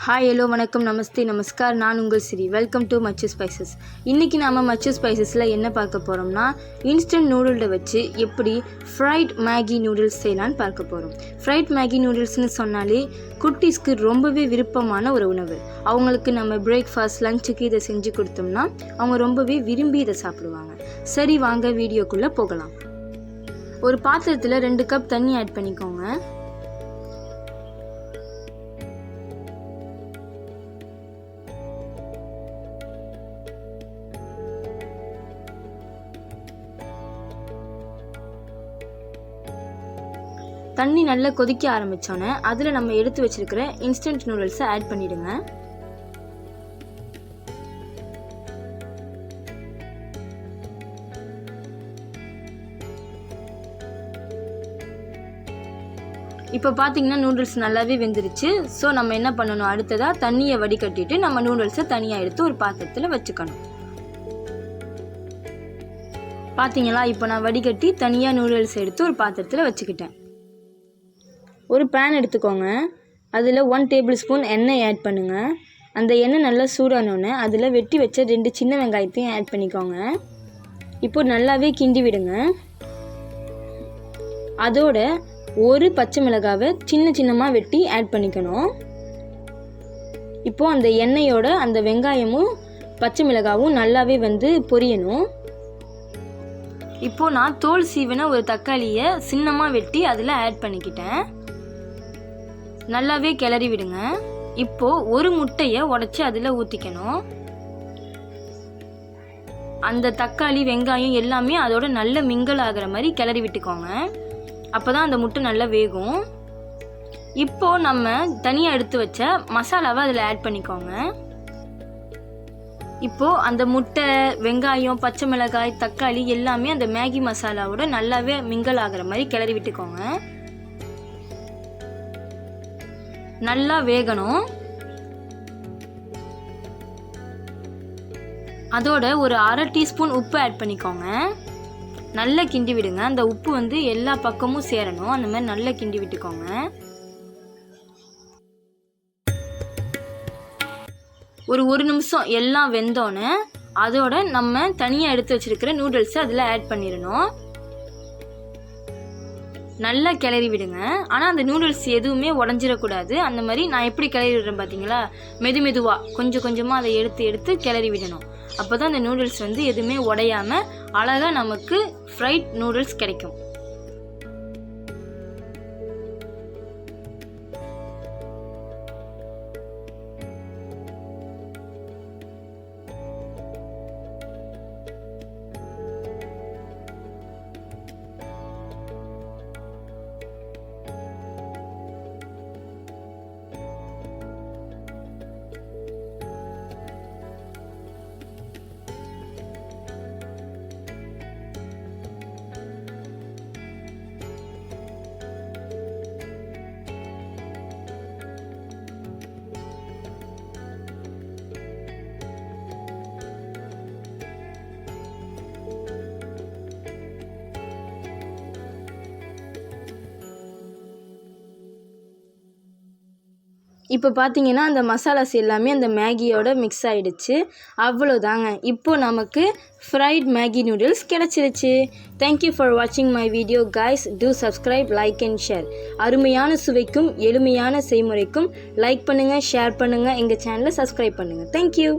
Hi hello வணக்கம் நமஸ்தே நமஸ்கார். நான் உங்கள் ஸ்ரீ. வெல்கம் டு மச்சு ஸ்பைசஸ். இன்றைக்கி நாம் மச்சு ஸ்பைசஸில் என்ன பார்க்க போகிறோம்னா, இன்ஸ்டன்ட் நூடுல்ஸை வச்சு எப்படி ஃப்ரைட் மேகி நூடுல்ஸ் செய்யலான்னு பார்க்க போகிறோம். ஃப்ரைட் மேகி நூடுல்ஸ்னு சொன்னாலே குட்டீஸ்க்கு ரொம்பவே விருப்பமான ஒரு உணவு. அவங்களுக்கு நம்ம பிரேக்ஃபாஸ்ட் லஞ்சுக்கு இதை செஞ்சு கொடுத்தோம்னா அவங்க ரொம்பவே விரும்பி இதை சாப்பிடுவாங்க. சரி, வாங்க வீடியோக்குள்ளே போகலாம். ஒரு பாத்திரத்தில் 2 கப் தண்ணி ஆட் பண்ணிக்கோங்க. தண்ணி நல்லா கொதிக்க ஆரம்பித்தோன்னே அதில் நம்ம எடுத்து வச்சிருக்கிற இன்ஸ்டன்ட் நூடுல்ஸை ஆட் பண்ணிவிடுங்க. இப்போ பார்த்தீங்கன்னா நூடுல்ஸ் நல்லாவே வெந்துருச்சு. ஸோ நம்ம என்ன பண்ணணும், அடுத்ததாக தண்ணியை வடிகட்டிட்டு நம்ம நூடுல்ஸை தனியாக எடுத்து ஒரு பாத்திரத்தில் வச்சுக்கணும். பார்த்தீங்களா, இப்போ நான் வடிகட்டி தனியாக நூடுல்ஸ் எடுத்து ஒரு பாத்திரத்தில் வச்சுக்கிட்டேன். ஒரு பேன் எடுத்துக்கோங்க. அதில் 1 டேபிள் ஸ்பூன் எண்ணெய் ஆட் பண்ணுங்கள். அந்த எண்ணெய் நல்லா சூடானோன்னே அதில் வெட்டி வச்ச 2 சின்ன வெங்காயத்தையும் ஆட் பண்ணிக்கோங்க. இப்போ நல்லாவே கிண்டி விடுங்க. அதோட ஒரு பச்சை மிளகாவை சின்னமாக வெட்டி ஆட் பண்ணிக்கணும். இப்போது அந்த எண்ணெயோட அந்த வெங்காயமும் பச்சை மிளகாவும் நல்லாவே பொரியணும். இப்போது நான் தோல் சீவின ஒரு தக்காளியை சின்னமாக வெட்டி அதில் ஆட் பண்ணிக்கிட்டேன். நல்லாவே கிளறி விடுங்க. இப்போது ஒரு முட்டையை உடைச்சி அதில் ஊற்றிக்கணும். அந்த தக்காளி வெங்காயம் எல்லாமே அதோட நல்ல மிங்கல் ஆகிற மாதிரி கிளறி விட்டுக்கோங்க. அப்போ தான் அந்த முட்டை நல்லா வேகும். இப்போது நம்ம தனியாக எடுத்து வச்ச மசாலாவை அதில் ஆட் பண்ணிக்கோங்க. இப்போது அந்த முட்டை வெங்காயம் பச்சை மிளகாய் தக்காளி எல்லாமே அந்த மேகி மசாலாவோட நல்லாவே மிங்கல் ஆகிற மாதிரி கிளறி விட்டுக்கோங்க. நல்லா வேகணும். அதோட ஒரு 1/2 டீஸ்பூன் உப்பு ஆட் பண்ணிக்கோங்க. நல்லா கிண்டி விடுங்க. அந்த உப்பு எல்லா பக்கமும் சேரணும். அந்த மாதிரி நல்லா கிண்டி விட்டுக்கோங்க. ஒரு நிமிஷம் எல்லாம் வெந்தோன்னே அதோட நம்ம தனியாக எடுத்து வச்சிருக்கிற நூடுல்ஸை அதில் ஆட் பண்ணிடணும். நல்லா கிளறி விடுங்க. ஆனால் அந்த நூடுல்ஸ் எதுவுமே உடஞ்சிடக்கூடாது. அந்த மாதிரி நான் எப்படி கிளறி விடுறேன் பார்த்தீங்களா, மெதுவாக கொஞ்சமாக அதை எடுத்து கிளறி விடணும். அப்போ தான் அந்த நூடுல்ஸ் எதுவுமே உடையாமல் அழகாக நமக்கு ஃப்ரைட் நூடுல்ஸ் கிடைக்கும். இப்போ பார்த்தீங்கன்னா அந்த மசாலாஸ் எல்லாமே அந்த மேகியோட மிக்ஸ் ஆகிடுச்சு. அவ்வளோதாங்க. இப்போது நமக்கு ஃப்ரைட் மேகி நூடுல்ஸ் கிடச்சிருச்சு. தேங்க்யூ ஃபார் வாட்சிங் my video guys. Two subscribe, like and share. அருமையான சுவைக்கும் எளிமையான செய்முறைக்கும் லைக் பண்ணுங்கள், ஷேர் பண்ணுங்கள், எங்கள் சேனலை சப்ஸ்கிரைப் பண்ணுங்கள். தேங்க்யூ.